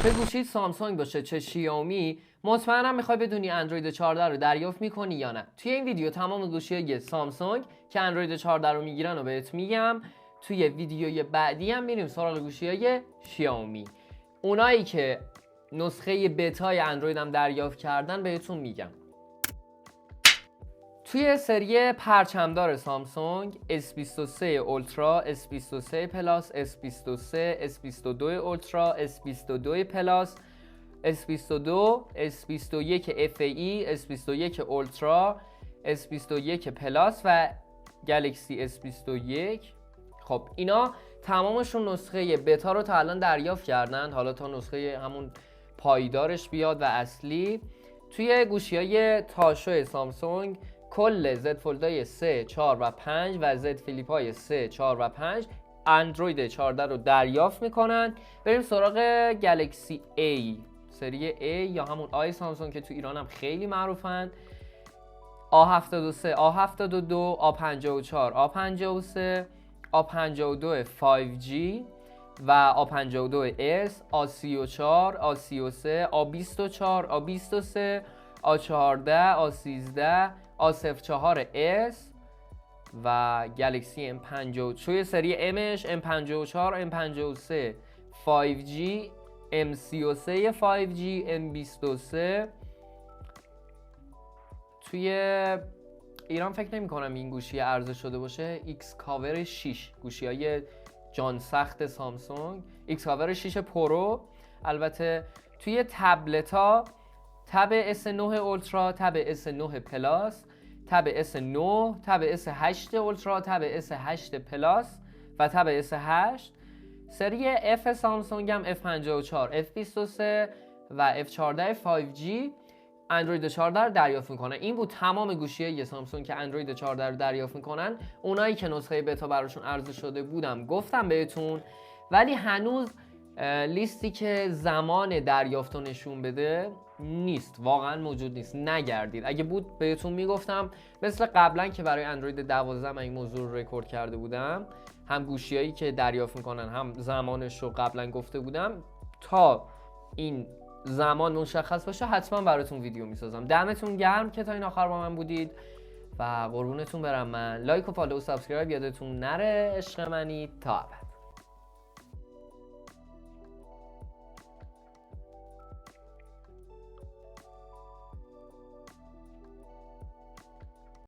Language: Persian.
چه گوشی سامسونگ باشه چه شیائومی، مطمئنم میخوای بدونی اندروید 14 رو دریافت میکنی یا نه. توی این ویدیو تمام گوشی‌های سامسونگ که اندروید 14 رو میگیرن رو بهت میگم. توی ویدیوی بعدی هم میریم سراغ گوشی‌های شیائومی. اونایی که نسخه بتای اندروید هم دریافت کردن بهتون میگم. توی سری پرچمدار سامسونگ S23 اولترا، S23 پلاس، S23، S22 اولترا، S22 پلاس، S22، S21 FE، S21 اولترا، S21 پلاس و گلکسی S21. خب اینا تمامشون نسخه بتا رو تا الان دریافت کردن، حالا تا نسخه همون پایدارش بیاد و اصلی. توی گوشی‌های تاشو سامسونگ کل زد فولدای 3، 4 و 5 و زد فلیپ های 3، 4 و 5 اندروید 14 رو دریافت میکنن. بریم سراغ گلکسی A، سری A یا همون آی سامسونگ که تو ایران هم خیلی معروفن. A73، A72، A54، A53، A52 5G و A52s، A34، A33، A24، A23، A14، A13، A04s و گلکسی M50. توی سری Mش M54، M53 5G، M33 5G، M23. توی ایران فکر نمی کنم این گوشی عرضه شده باشه. ایکس کاور 6 گوشی های جان سخت سامسونگ، ایکس کاور 6 پرو. البته توی تبلت ها تب S9 اولترا، تب S9 پلاس، تب S9، تب S8 اولترا، تب S8 پلاس و تب S8. سری F سامسونگ هم F54، F23 و F14 5G اندروید 14 رو دریافت میکنن. این بود تمام گوشی‌های سامسونگ که اندروید 14 رو دریافت میکنن. اونایی که نسخه بتا براشون عرضه شده بودم گفتم بهتون، ولی هنوز لیستی که زمان دریافت رو نشون بده نیست، واقعا موجود نیست. نگردید، اگه بود بهتون میگفتم. مثل قبلا که برای اندروید 12 من این موضوع رو رکورد کرده بودم، هم گوشیایی که دریافت میکنن هم زمانش رو قبلا گفته بودم. تا این زمان مشخص باشه حتما براتون ویدیو میسازم. دمتون گرم که تا این آخر با من بودید و قربونتون برم. من لایک و فالو و سابسکرایب یادتون نره. عشق منی تا ابد.